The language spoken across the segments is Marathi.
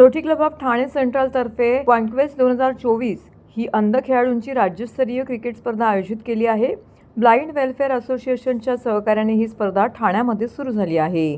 रोटरी क्लब ऑफ ठाणे सेंट्रलतर्फे कॉन्क्वेस्ट 2024 ही अंध खेळाडूंची राज्यस्तरीय क्रिकेट स्पर्धा आयोजित केली आहे. ब्लाइंड वेलफेअर असोसिएशनच्या सहकार्याने ही स्पर्धा ठाण्यामध्ये सुरू झाली आहे.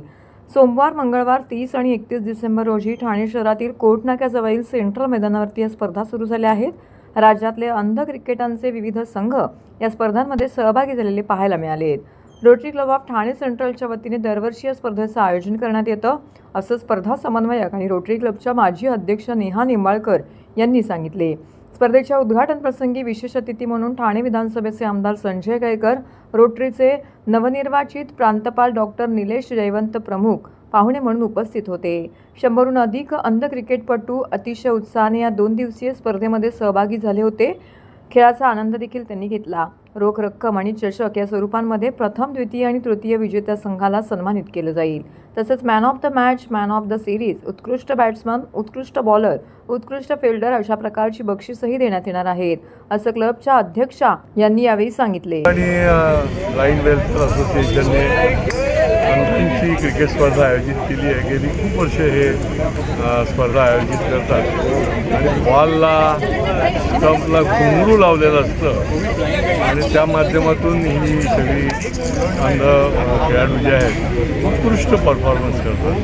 सोमवार, मंगळवार 30 आणि 31 डिसेंबर रोजी ठाणे शहरातील कोर्ट नाक्याजवळील सेंट्रल मैदानावरती या स्पर्धा सुरू झाल्या आहेत. राज्यातले अंध क्रिकेटांचे विविध संघ या स्पर्धांमध्ये सहभागी झालेले पाहायला मिळाले. रोटरी क्लब ऑफ ठाणे सेंट्रलच्या वतीने दरवर्षी या स्पर्धेचं आयोजन करण्यात येतं, असं स्पर्धा समन्वयक आणि रोटरी क्लबच्या माजी अध्यक्ष नेहा निंबाळकर यांनी सांगितले. स्पर्धेच्या उद्घाटन प्रसंगी विशेष अतिथी म्हणून ठाणे विधानसभेचे आमदार संजय केळकर, रोटरीचे नवनिर्वाचित प्रांतपाल डॉक्टर निलेश जयवंत प्रमुख पाहुणे म्हणून उपस्थित होते. 100हून अधिक अंध क्रिकेटपटू अतिशय उत्साहाने या 2 दिवसीय स्पर्धेमध्ये सहभागी झाले होते. खेळाचा आनंद देखील त्यांनी घेतला. रोख रक्कम आणि चषक या स्वरूपांमध्ये प्रथम, द्वितीय आणि तृतीय विजेत्या संघाला सन्मानित केलं जाईल. तसेच man of the match, man of the series, उत्कृष्ट बॅट्समन, उत्कृष्ट बॉलर, उत्कृष्ट फिल्डर अशा प्रकारची बक्षीसही देण्यात येणार आहेत, असं क्लबच्या अध्यक्षा यांनी यावेळी सांगितले. आणि ब्लाइंड वेलफेअर असोसिएशनने अंधांची क्रिकेट स्पर्धा आयोजित केली आहे. गेली खूप वर्ष हे स्पर्धा आयोजित करतात आणि बॉलला स्टंपला घुंगरू लावलेलं असतं आणि त्या माध्यमातून ही सगळी अंध खेळाडू जे आहेत उत्कृष्ट परफॉर्मन्स करतात.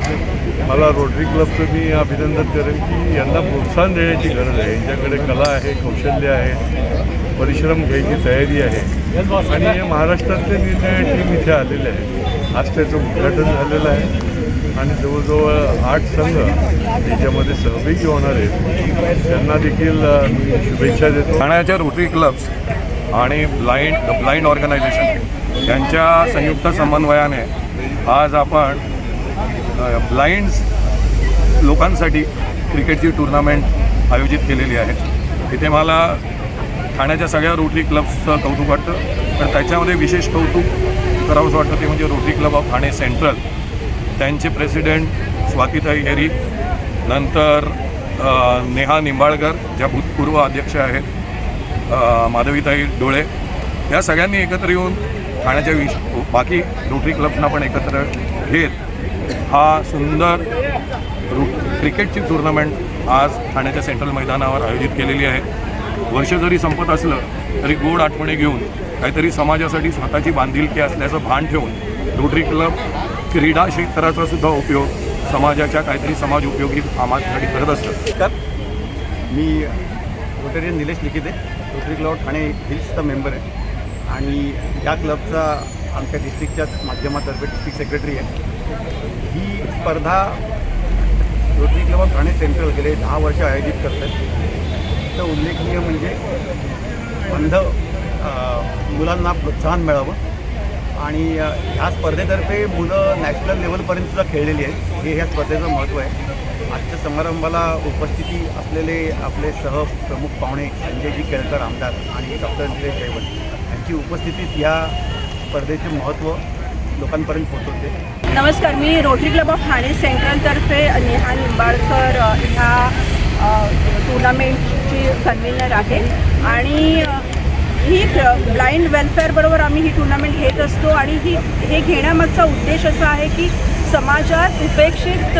मला रोटरी क्लबचं मी अभिनंदन करेन की यांना प्रोत्साहन देण्याची गरज आहे. यांच्याकडे कला आहे, कौशल्य आहे, परिश्रम घ्यायची तयारी आहे आणि हे महाराष्ट्रातले निर्णय टीम इथे आलेले आहे. आज त्याचं उद्घाटन झालेलं आहे आणि जवळजवळ 8 संघ त्याच्यामध्ये सहभागी होणार आहेत. त्यांना देखील मी शुभेच्छा देतो. ठाण्याच्या रोटरी क्लब्स आणि ब्लाइंड ऑर्गनायझेशन यांच्या संयुक्त समन्वयाने आज आपण ब्लाइंड्स लोकांसाठी क्रिकेटची टुर्नामेंट आयोजित केलेली आहे. तिथे मला ठाण्याच्या सगळ्या रोटरी क्लब्सचं कौतुक वाटतं, पण त्याच्यामध्ये विशेष कौतुक करावंसं वाटतं ते म्हणजे rotary club of Thane central. त्यांचे प्रेसिडेंट स्वातीताई हेरी, नंतर नेहा निंबाळकर ज्या भूतपूर्व अध्यक्ष आहेत, माधवीताई डोळे, या सगळ्यांनी एकत्र येऊन ठाण्याच्या बाकी रोटरी क्लब्सना पण एकत्र घेत हा सुंदर क्रिकेटची टुर्नामेंट आज ठाण्याच्या सेंट्रल मैदानावर आयोजित केलेली आहे. वर्ष जरी संपत असलं तरी गोड आठवणी घेऊन काहीतरी समाजासाठी स्वतःची बांधिलकी असल्याचं भान ठेवून रोटरी क्लब क्रीडा क्षेत्राचा सुद्धा उपयोग समाजाच्या काहीतरी समाज उपयोगी कामासाठी करत असतं. मी Rotary Nilesh Likhite, Rotary club Thane हिल्सचा मेंबर आहे आणि या क्लबचा आमच्या डिस्ट्रिक्टच्या माध्यमातर्फे डिस्ट्रिक्ट सेक्रेटरी आहे. ही स्पर्धा rotary club of Thane central गेले 10 वर्ष आयोजित करतात. तर उल्लेखनीय म्हणजे अंध मुलांना प्रोत्साहन मिळावं आणि ह्या स्पर्धेतर्फे मुलं नॅशनल लेवलपर्यंतसुद्धा खेळलेली आहेत. हे ह्या स्पर्धेचं महत्त्व आहे. आजच्या समारंभाला उपस्थिती असलेले आपले सहप्रमुख पाहुणे संजयजी केळकर आमदार आणि डॉक्टर निलेश जयवंत यांची उपस्थितीत या स्पर्धेचे महत्त्व लोकांपर्यंत पोहोचवते. नमस्कार, मी रोटरी क्लब ऑफ ठाणे सेंट्रलतर्फे नेहा निंबाळकर ह्या टुर्नामेंटची कन्व्हेनर आहे आणि ही ब्लाइंड वेलफेअरबरोबर आम्ही ही टुर्नामेंट घेत असतो आणि हे घेण्यामागचा उद्देश असा आहे की समाजात उपेक्षित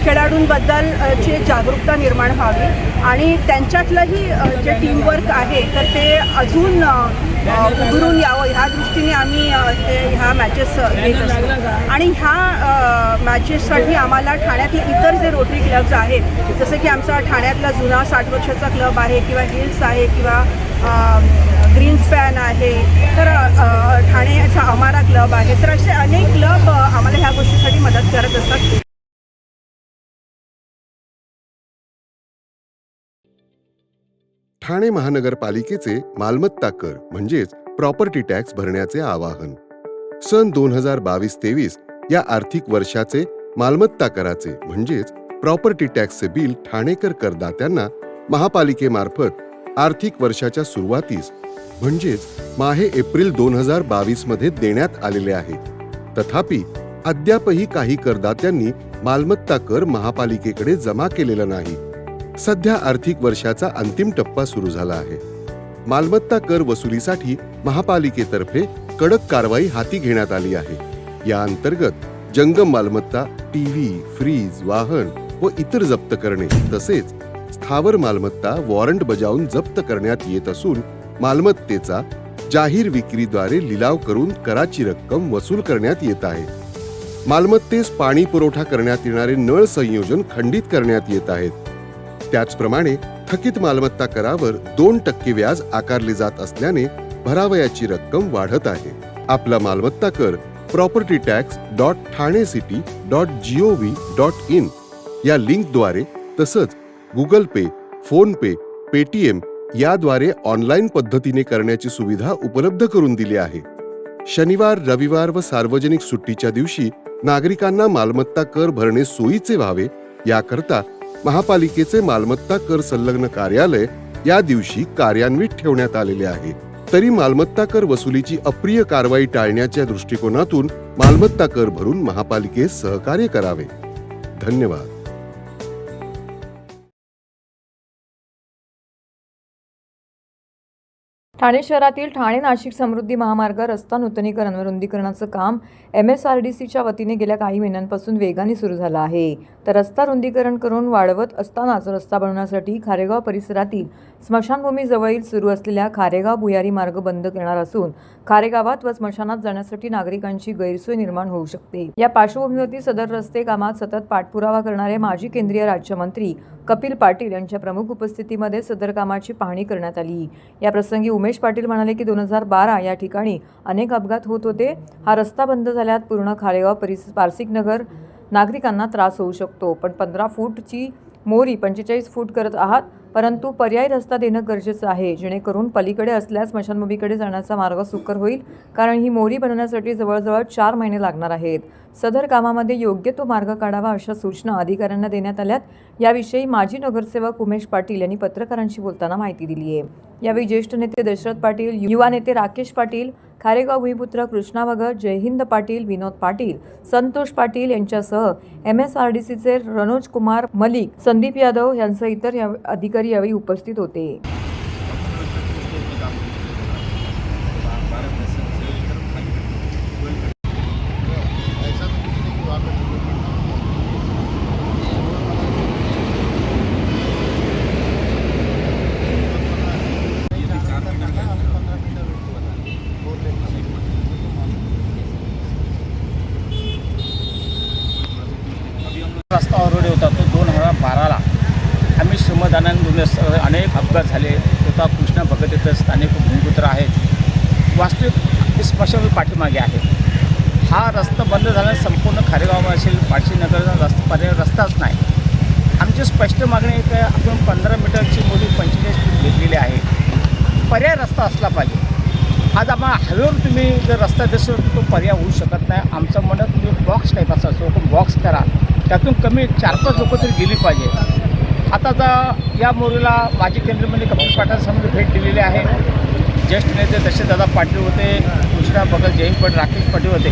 खेळाडूंबद्दलची जागरूकता निर्माण व्हावी आणि त्यांच्यातलंही जे टीमवर्क आहे तर ते अजून उभरून यावं ह्या दृष्टीने आम्ही ह्या मॅचेस घेत असतो. आणि ह्या मॅचेससाठी आम्हाला ठाण्यातले इतर जे रोटरी क्लब्स आहेत, जसं की आमचा ठाण्यातला जुना 60 वर्षाचा क्लब आहे किंवा हिल्स आहे किंवा ग्रीन स्पॅन आहे, तर ठाण्याचा अमारा क्लब आहे, तर असे अनेक क्लब आम्हाला ह्या गोष्टीसाठी मदत करत असतात. ठाणे महानगरपालिकेचे मालमत्ता कर म्हणजेच प्रॉपर्टी टॅक्स भरण्याचे आवाहन. सन 2022-23 या आर्थिक वर्षाचे मालमत्ता कराचे म्हणजेच प्रॉपर्टी टॅक्सचे बिल ठाणेकर करदात्यांना महापालिकेमार्फत आर्थिक वर्षाच्या सुरुवातीस म्हणजेच माहे एप्रिल 2022 मध्ये देण्यात आलेले आहे. तथापि अद्यापही काही करदात्यांनी मालमत्ता कर महापालिकेकडे जमा केलेला नाही. सध्या आर्थिक वर्षाचा अंतिम टप्पा सुरू झाला आहे. मालमत्ता कर वसुलीसाठी महापालिकेतर्फे कडक कारवाई हाती घेण्यात आली आहे. या अंतर्गत जंगम मालमत्ता, टीव्ही, फ्रीज, वाहन व इतर जप्त करणे तसेच स्थावर मालमत्ता वॉरंट बजावून जप्त करण्यात येत असून मालमत्तेचा जाहीर विक्रीद्वारे लिलाव करून कराची रक्कम वसूल करण्यात येत आहे. मालमत्तेस पाणी पुरवठा करण्यात येणारे नळ संयोजन खंडित करण्यात येत आहेत. त्याचप्रमाणे थकीत मालमत्ता करावर 2% व्याज आकारले जात असल्याने भरावयाची रक्कम वाढत आहे. आपला मालमत्ता कर propertytax.thanecity.gov.in या लिंकद्वारे तसंच गुगल पे, फोन पे, पेटीएम याद्वारे ऑनलाईन पद्धतीने करण्याची सुविधा उपलब्ध करून दिली आहे. शनिवार, रविवार व सार्वजनिक सुट्टीच्या दिवशी नागरिकांना मालमत्ता कर भरणे सोयीचे व्हावे याकरता महापालिकेचे मालमत्ता कर संलग्न कार्यालय या दिवशी कार्यान्वित ठेवण्यात आलेले आहे. तरी मालमत्ता कर वसुलीची अप्रिय कारवाई टाळण्याच्या दृष्टिकोनातून मालमत्ता कर भरून महापालिकेस सहकार्य करावे. धन्यवाद. ठाणे शहरातील ठाणे नाशिक समृद्धी महामार्ग रस्ता नूतनीकरण व रुंदीकरणाचं काम MSRDCच्या वतीने गेल्या काही महिन्यांपासून वेगाने सुरू झालं आहे. तर रस्ता रुंदीकरण करून वाढवत असतानाच रस्ता बनवण्यासाठी खारेगाव परिसरातील स्मशानभूमीजवळील सुरू असलेल्या खारेगाव भुयारी मार्ग बंद करणार असून खारेगावात व स्मशानात जाण्यासाठी नागरिकांची गैरसोय निर्माण होऊ शकते. या पार्श्वभूमीवरती सदर रस्ते कामात सतत पाठपुरावा करणारे माजी केंद्रीय राज्यमंत्री कपिल पाटील यांच्या प्रमुख उपस्थितीमध्ये सदर कामाची पाहणी करण्यात आली. या प्रसंगी उमेश पाटील म्हणाले की 2012 या ठिकाणी अनेक अपघात होत होते. हा रस्ता बंद झाल्यात पूर्ण खारेगाव पारसिक नगर नागरिकांना त्रास होऊ शकतो. पण 15 फूटची मोरी 45 फूट करत आहात, परंतु पर्यायी रस्ता देणं गरजेचं आहे जेणेकरून पलीकडे असल्यास स्मशानभूमीकडे जाण्याचा मार्ग सुकर होईल. कारण ही मोरी बनवण्यासाठी जवळजवळ 4 महिने लागणार आहेत. सदर कामामध्ये योग्य तो मार्ग काढावा अशा सूचना अधिकाऱ्यांना देण्यात आल्यात. याविषयी माजी नगरसेवक उमेश पाटील यांनी पत्रकारांशी बोलताना माहिती दिली आहे. यावेळी ज्येष्ठ नेते दशरथ पाटील, युवा नेते राकेश पाटील, खारेगाव भूमिपुत्र कृष्णा भगत, जयहिंद पाटील, विनोद पाटील, संतोष पाटील यांच्यासह MSRDCचे रणोज कुमार मलिक, संदीप यादव यांसह इतर अधिकारी यावेळी उपस्थित होते. रस्ता ऑलरेडी होता तो 2012ला आम्ही श्रमदानांनी अनेक अपघात झाले. स्वतः कृष्णा भगत इथं स्थानिक भूमिपुत्र आहेत, वास्तविक स्मशानभूमी पाठीमागे आहे. हा रस्ता बंद झाल्याने संपूर्ण खारेगाव असेल, पारशी नगरचा रस्ता पर्याय रस्ताच नाही. आमची स्पष्ट मागणी आहे की आपण 15 मीटरची मोठी 45 फूट घेतलेली आहे. पर्याय रस्ता असला पाहिजे. आज आम्हाला हवेवर तुम्ही जर रस्ता दिसतो तो पर्याय होऊ शकत नाही. आमचं म्हणणं तुम्ही बॉक्स टाईप असा असतो, बॉक्स करा, त्यातून कमी 4-5 लोकं तरी गेली पाहिजे. आताचा या मोरीला माजी केंद्रमंत्री कपिल पाटील भेट दिलेली आहे. ज्येष्ठ नेते दशरथदादा पाटील होते, कृष्णा भगत, जयंत पाटील, राकेश पाटील होते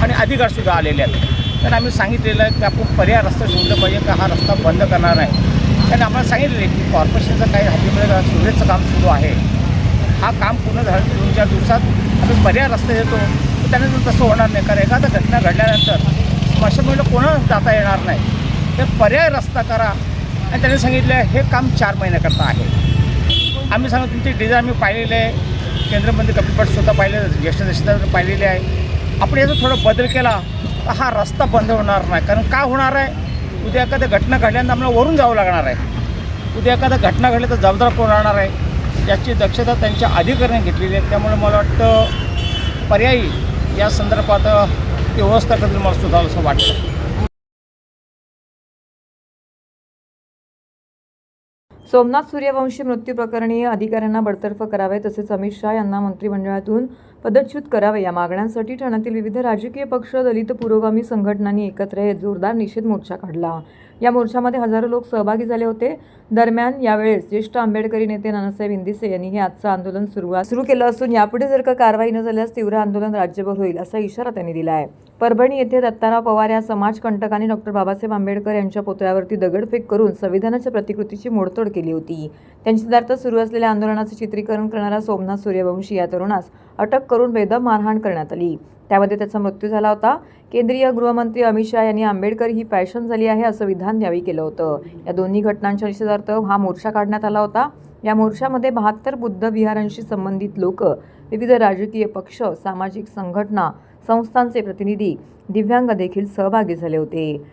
आणि अधिकारसुद्धा आलेले आहेत. तर आम्ही सांगितलेलं आहे की आपण पर्याय रस्ता शोधलं पाहिजे का हा रस्ता बंद करणार आहे. त्यांनी आम्हाला सांगितलेलं आहे की कॉर्पोरेशनचं काही हातीमध्ये सुविधेचं काम सुरू आहे. हा काम पूर्ण झालं 2-4 दिवसात आम्ही पर्याय रस्ता देतो. तर त्याने तसं होणार नाही. कारण एखादा घटना घडल्यानंतर स्मशानभूमीला कोणाला जाता येणार नाही. तर पर्याय रस्ता करा. आणि त्यांनी सांगितलं हे काम 4 महिन्याकरता आहे. आम्ही सांगू तुमची डिझाईन आम्ही पाहिलेले आहे, केंद्रमंत्री कपिल पाटील स्वतः पाहिले, ज्येष्ठ दशरथ पाहिलेले आहे. आपण याचा थोडा बदल केला तर हा रस्ता बंद होणार नाही. कारण काय होणार आहे, उद्या एखाद्या घटना घडल्यानंतर आम्हाला वरून जावं लागणार आहे. उद्या एखादा घटना घडली तर जबाबदार कोण राहणार आहे, याची दक्षता त्यांच्या अधिकाऱ्यांनी घेतलेली आहे. त्यामुळे मला वाटतं पर्यायी या संदर्भात व्यवस्था करतील मला सुद्धा असं वाटतं. सोमनाथ सूर्यवंशी मृत्यू प्रकरणी अधिकाऱ्यांना बडतर्फ करावे तसेच अमित शहा यांना मंत्रिमंडळातून पदच्युत करावे या मागण्यांसाठी ठाण्यातील विविध राजकीय पक्ष, दलित पुरोगामी संघटनांनी एकत्र येत जोरदार निषेध मोर्चा काढला. या मोर्चामध्ये हजारो लोक सहभागी झाले होते. दरम्यान यावेळेस ज्येष्ठ आंबेडकरी नेते नानासाहेब इंदिसे यांनी हे आजचं आंदोलन सुरू केलं असून यापुढे जर का कारवाई न झाल्यास तीव्र आंदोलन राज्यभर होईल असा इशारा त्यांनी दिला आहे. परभणी येथे दत्ताराव पवार या समाजकंटकांनी डॉक्टर बाबासाहेब आंबेडकर यांच्या पुतळ्यावरती दगडफेक करून संविधानाच्या प्रतिकृतीची मोडतोड केली होती. त्यांच्यादार्थ सुरू असलेल्या आंदोलनाचे चित्रीकरण करणारा सोमनाथ सूर्यवंशी या तरुणास अटक करून बेदम मारहाण करण्यात आली. त्यामध्ये त्याचा मृत्यू झाला होता. केंद्रीय गृहमंत्री अमित शहा यांनी आंबेडकर ही फॅशन झाली आहे असं विधान यावेळी केलं होतं. या दोन्ही घटनांच्या निषेधार्थ हा मोर्चा काढण्यात आला होता. या मोर्चामध्ये 72 बुद्ध विहारांशी संबंधित लोक, विविध राजकीय पक्ष, सामाजिक संघटना, संस्थांचे प्रतिनिधी, दिव्यांग देखील सहभागी झाले होते.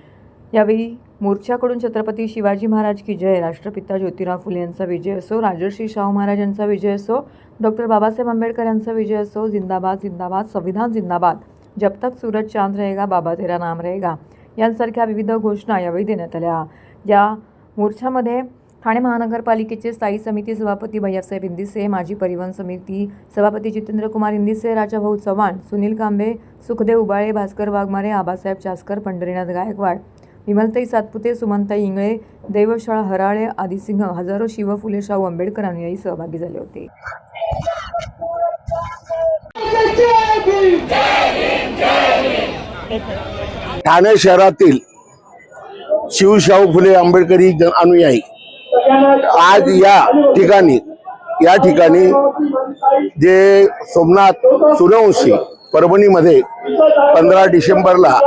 यावेळी मोर्चाकडून छत्रपती शिवाजी महाराज की जय, राष्ट्रपिता ज्योतिराव फुले यांचा विजय असो, राजर्षी शाहू महाराज यांचा विजय असो, डॉक्टर बाबासाहेब आंबेडकर यांचा विजय असो, जिंदाबाद जिंदाबाद, संविधान जिंदाबाद, जब तक सूरज चांद रहेगा बाबा तेरा नाम रहेगा यांसारख्या विविध घोषणा यावेळी देण्यात आल्या. या मोर्चामध्ये ठाणे महानगरपालिकेचे स्थायी समिती सभापती भैयासाहेब इंदिसे, माजी परिवहन समिती सभापती जितेंद्र कुमार इंदिसे, राजाभाऊ चव्हाण, सुनील कांबे, सुखदेव उबाळे, भास्कर वाघमारे, आबासाहेब चासकर, पंढरीनाथ गायकवाड, विमलताई सातपुते, सुमनताई इंगळे, देवशाळा हराळे आदी सिंह, हजारो शिव फुले शाहू आंबेडकर अनुयायी सहभागी झाले होते. ठाणे शहरातील शिवशाहू फुले आंबेडकरी अनुयायी आज या ठिकाणी जे सोमनाथ सूर्यवंशी परभणीमध्ये 15 डिसेंबरला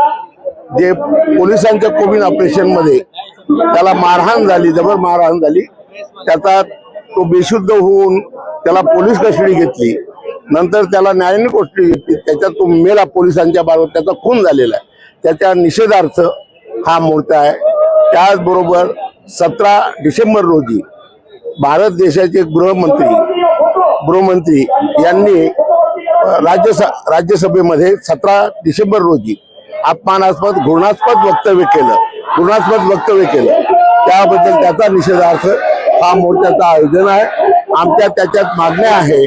जे पोलिसांच्या कोविड ऑपरेशनमध्ये त्याला मारहाण झाली, जबर मारहाण झाली, त्याचा तो बेशुद्ध होऊन त्याला पोलीस कस्टडी घेतली, नंतर त्याला न्यायालयीन कोठडी घेतली, त्याच्यात तो मेला पोलिसांच्या बाबत, त्याचा खून झालेला आहे. त्याच्या निषेधार्थ हा मोर्चा आहे. त्याचबरोबर 17 डिसेंबर रोजी भारत देशाचे गृहमंत्री यांनी राज्यसभेमध्ये 17 डिसेंबर रोजी अपमानास्पद घृणास्पद वक्तव्य केलं. त्याबद्दल त्याचा निषेधार्थ हा मोर्चाचं आयोजन आहे. आमच्या त्याच्यात मागण्या आहे,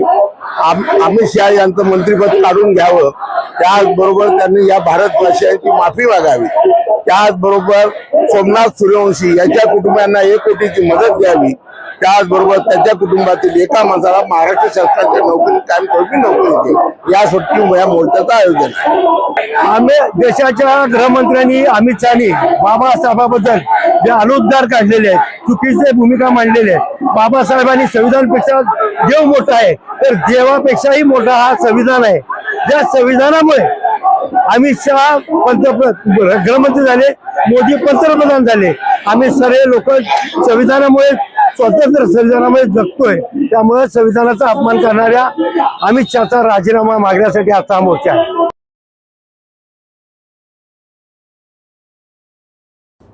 अमित शहा यांचं मंत्रिपद काढून घ्यावं, त्याचबरोबर त्यांनी या भारतवासियांची माफी मागावी, त्याचबरोबर सोमनाथ सूर्यवंशी याच्या कुटुंबियांना 1 कोटीची मदत द्यावी, त्याचबरोबर त्याच्या कुटुंबातील एका माणसाला महाराष्ट्र शासनाच्या नोकरी कायमस्वरूपी नोकरी द्यावी, यासाठी या मोर्चाचं आयोजन आहे. आम्ही देशाच्या गृहमंत्र्यांनी अमित शहानी बाबासाहेबांबद्दल जे अनुद्गार काढलेले आहेत, चुकीचे भूमिका मांडलेली आहे. बाबासाहेबांनी संविधानापेक्षा देव मोठा आहे, तर देवापेक्षाही मोठा हा संविधान आहे. ज्या संविधानामुळे अमित शहा गृहमंत्री झाले, मोदी पंतप्रधान झाले. आम्ही सर्व लोक संविधानामुळे, स्वतंत्र संविधानामुळे जगतोय. त्यामुळे संविधानाचा अपमान करणाऱ्या अमित शहाचा राजीनामा मागण्यासाठी आजचा मोर्चा आहे.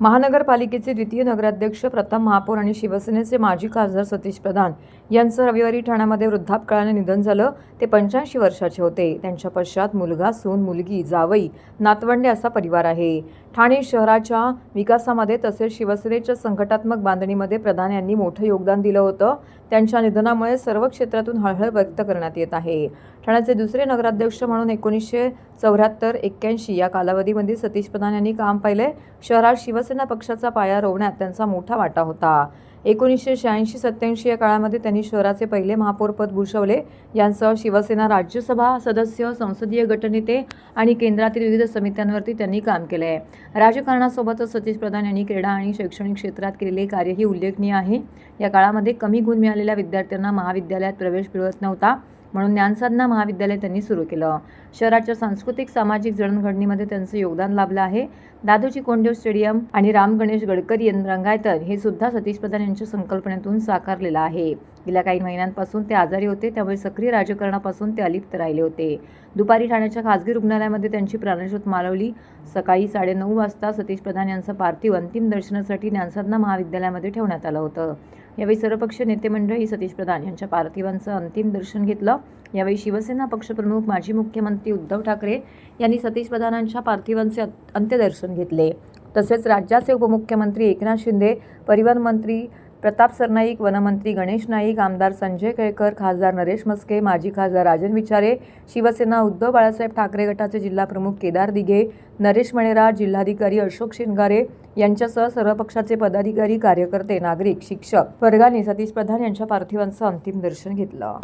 महानगरपालिकेचे द्वितीय नगराध्यक्ष प्रथम महापौर आणि शिवसेनेचे माजी खासदार सतीश प्रधान यांचं रविवारी ठाण्यामध्ये वृद्धापकाळाने निधन झालं. ते 85 वर्षाचे होते. त्यांच्या पश्चात मुलगा, सून, मुलगी, जावई, नातवंडे असा परिवार आहे. ठाणे शहराच्या विकासामध्ये तसेच शिवसेनेच्या संघटनात्मक बांधणीमध्ये प्रधान यांनी मोठं योगदान दिलं होतं. त्यांच्या निधनामुळे सर्व क्षेत्रातून हळहळ व्यक्त करण्यात येत आहे. ठाण्याचे दुसरे नगराध्यक्ष म्हणून 1974-81 या कालावधीमध्ये सतीश प्रधान यांनी काम पाहिले. शहरात शिवसेना पक्षाचा पाया रोवण्यात त्यांचा मोठा वाटा होता. 1986-87 या काळामध्ये त्यांनी शहराचे पहिले महापौरपद भूषवले. यांसह शिवसेना राज्यसभा सदस्य, संसदीय गटनेते आणि केंद्रातील विविध समित्यांवरती त्यांनी काम केले आहे. राजकारणासोबतच सतीश प्रधान यांनी क्रीडा आणि शैक्षणिक क्षेत्रात केलेले कार्यही उल्लेखनीय आहे. या काळामध्ये कमी गुण मिळालेल्या विद्यार्थ्यांना महाविद्यालयात प्रवेश मिळत नव्हता, म्हणून ज्ञानसाधना महाविद्यालय त्यांनी सुरू केलं. शहराच्या सांस्कृतिक सामाजिक जडणघडणीमध्ये त्यांचं योगदान लाभलं आहे. दादोजी कोंडदेव स्टेडियम आणि राम गणेश गडकरी रंगायतन हे सुद्धा सतीश प्रधान यांच्या संकल्पनेतून साकारलेलं आहे. गेल्या काही महिन्यांपासून ते आजारी होते, त्यामुळे सक्रिय राजकारणापासून ते अलिप्त राहिले होते. दुपारी ठाण्याच्या खासगी रुग्णालयामध्ये त्यांची प्राणज्योत मालवली. सकाळी 9:30 वाजता सतीश प्रधान यांचं पार्थिव अंतिम दर्शनासाठी ज्ञानसाधना महाविद्यालयामध्ये ठेवण्यात आलं होतं. यावेळी सर्वपक्षीय नेते मंडळी सतीश प्रधान यांच्या पार्थिवांचं अंतिम दर्शन घेतलं. यावेळी शिवसेना पक्षप्रमुख माजी मुख्यमंत्री उद्धव ठाकरे यांनी सतीश प्रधानांच्या पार्थिवांचे अंत्यदर्शन घेतले. तसेच राज्याचे उपमुख्यमंत्री एकनाथ शिंदे, परिवहन मंत्री प्रताप सरनाईक, वनमंत्री गणेश नाईक, आमदार संजय केळकर, खासदार नरेश मस्के, माजी खासदार राजन विचारे, शिवसेना उद्धव बाळासाहेब ठाकरे गटाचे जिल्हाप्रमुख केदार दिघे, नरेश मणेराज, जिल्हाधिकारी अशोक शिंगारे यांच्यासह सर्व पक्षाचे पदाधिकारी, कार्यकर्ते, नागरिक, शिक्षक वर्गाने सतीश प्रधान यांच्या पार्थिवांचं अंतिम दर्शन घेतलं.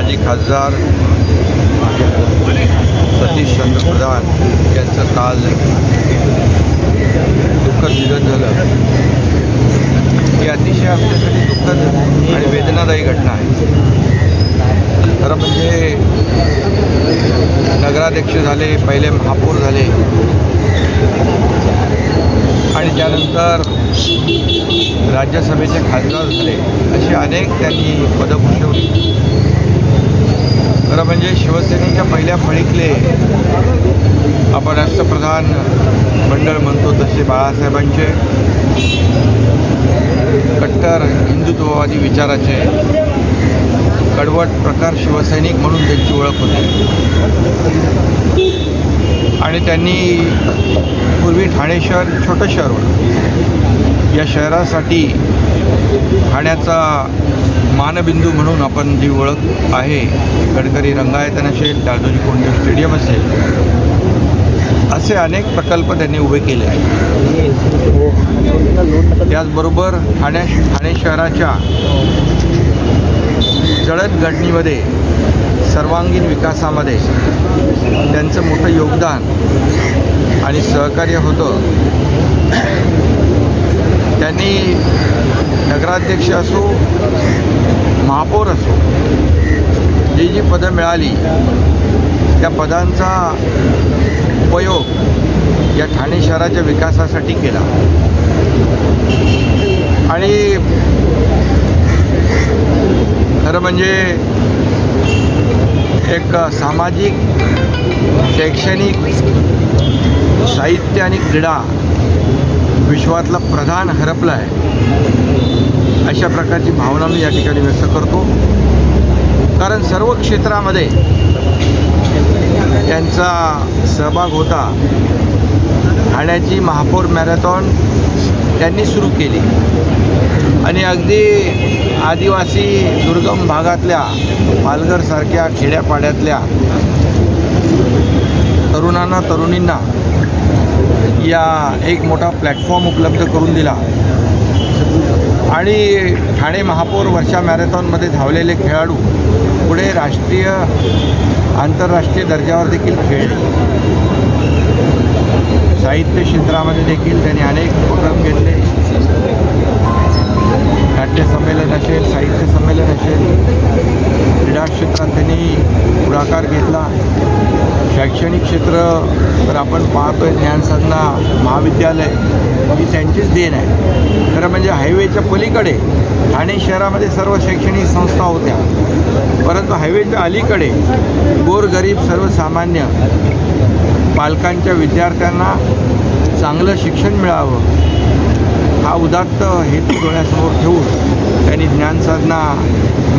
माजी खासदार सतीशचंद्र प्रधान यांचं काल दुःखद निधन झालं. ही अतिशय आमच्यासाठी दुःखद आणि वेदनादायी घटना आहे. खरं म्हणजे नगराध्यक्ष झाले, पहिले महापौर झाले आणि त्यानंतर राज्यसभेचे खासदार झाले, असे अनेक त्यांनी पदं भूषवली. खरं म्हणजे शिवसेनेच्या पहिल्या फळीतले आपण राष्ट्रप्रधान मंडळ म्हणतो तसे बाळासाहेबांचे कट्टर हिंदुत्ववादी विचाराचे कडवट प्रकार शिवसैनिक म्हणून त्यांची ओळख होती. आणि त्यांनी पूर्वी ठाणे शहर छोटं शहर होतं. या शहरासाठी ठाण्याचा मानबिंदू म्हणून आपण जी ओळख आहे, गडकरी रंगायतन असेल, दादोजी कोंडदेव स्टेडियम असेल, असे अनेक प्रकल्प त्यांनी उभे केले आहेत. त्याचबरोबर ठाणे शहराच्या जडणघडणीमध्ये, सर्वांगीण विकासामध्ये त्यांचं मोठं योगदान आणि सहकार्य होतं. त्यांनी नगराध्यक्ष असो, महापौर असो, जी पदं मिळाली त्या पदांचा उपयोग या ठाणे शहराच्या विकासासाठी केला. आणि खरं म्हणजे एक सामाजिक, शैक्षणिक, साहित्य आणि क्रीडा विश्वातला प्रधान हरपला आहे, अशा प्रकारची भावना मी या ठिकाणी व्यक्त करतो. कारण सर्व क्षेत्रामध्ये त्यांचा सहभाग होता. ठाण्याची महापौर मॅरेथॉन त्यांनी सुरू केली आणि अगदी आदिवासी दुर्गम भागातल्या, पालघरसारख्या खेड्यापाड्यातल्या तरुणांना, तरुणींना या एक मोठा प्लॅटफॉर्म उपलब्ध करून दिला. आणि ठाणे महापौर वर्षा मॅरेथॉनमध्ये धावलेले खेळाडू पुढे राष्ट्रीय, आंतरराष्ट्रीय दर्जावर देखील खेळले. साहित्य क्षेत्रामध्ये देखील त्यांनी अनेक उपक्रम घेतले. नाट्य संमेलन असेल, साहित्य संमेलन असेल, क्रीडा क्षेत्रात त्यांनी पुढाकार घेतला. शैक्षणिक क्षेत्र तर आपण पाहतोय, ज्ञानसाधना महाविद्यालय ही त्यांचीच देण आहे. खरं म्हणजे हायवेच्या पलीकडे ठाणे शहरामध्ये सर्व शैक्षणिक संस्था होत्या, परंतु हायवेच्या अलीकडे गोरगरीब सर्वसामान्य पालकांच्या विद्यार्थ्यांना चांगलं शिक्षण मिळावं हा उदात्त हेतू डोळ्यासमोर ठेवून त्यांनी ज्ञानसाधना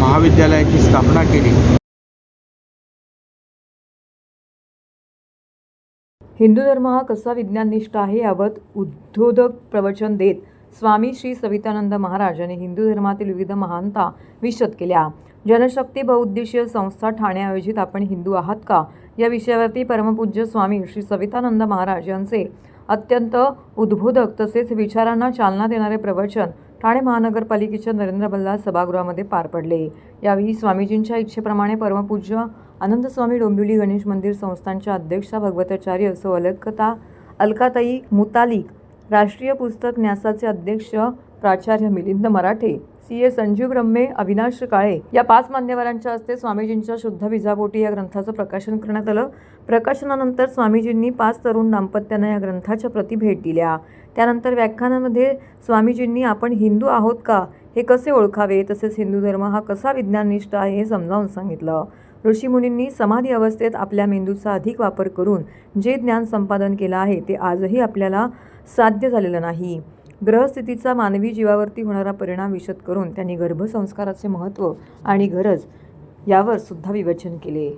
महाविद्यालयाची स्थापना केली. हिंदू धर्म हा कसा विज्ञाननिष्ठ आहे यावर उद्बोधक प्रवचन देत स्वामी श्री सवितानंद महाराज यांनी हिंदू धर्मातील विविध महानता विशद केल्या. जनशक्ती बहुउद्देशीय संस्था ठाणे आयोजित आपण हिंदू आहात का या विषयावरती परमपूज्य स्वामी श्री सवितानंद महाराज यांचे अत्यंत उद्बोधक तसेच विचारांना चालना देणारे प्रवचन ठाणे महानगरपालिकेच्या नरेंद्र बल्लाळ सभागृहामध्ये पार पडले. यावेळी स्वामीजींच्या इच्छेप्रमाणे परमपूज्य आनंदस्वामी डोंबिवली गणेश मंदिर संस्थानच्या अध्यक्षा भगवताचार्य सौ अलकाताई मुतालिक, राष्ट्रीय पुस्तक न्यासाचे अध्यक्ष प्राचार्य मिलिंद मराठे, CA संजीव ब्रह्मे, अविनाश काळे या 5 मान्यवरांच्या हस्ते स्वामीजींच्या शुद्ध बीजापोटी या ग्रंथाचं प्रकाशन करण्यात आलं. प्रकाशनानंतर स्वामीजींनी 5 तरुण दाम्पत्यांना या ग्रंथाच्या प्रती भेट दिल्या. त्यानंतर व्याख्यानामध्ये स्वामीजींनी आपण हिंदू आहोत का हे कसे ओळखावे तसेच हिंदू धर्म हा कसा विज्ञाननिष्ठ आहे हे समजावून सांगितलं. ऋषीमुनींनी समाधी अवस्थेत आपल्या मेंदूचा अधिक वापर करून जे ज्ञान संपादन केलं आहे ते आजही आपल्याला साध्य झालेलं नाही. ग्रहस्थितीचा मानवी जीवावरती होणारा परिणाम विशद करून त्यांनी गर्भसंस्काराचे महत्त्व आणि गरज यावर सुद्धा विवेचन केले.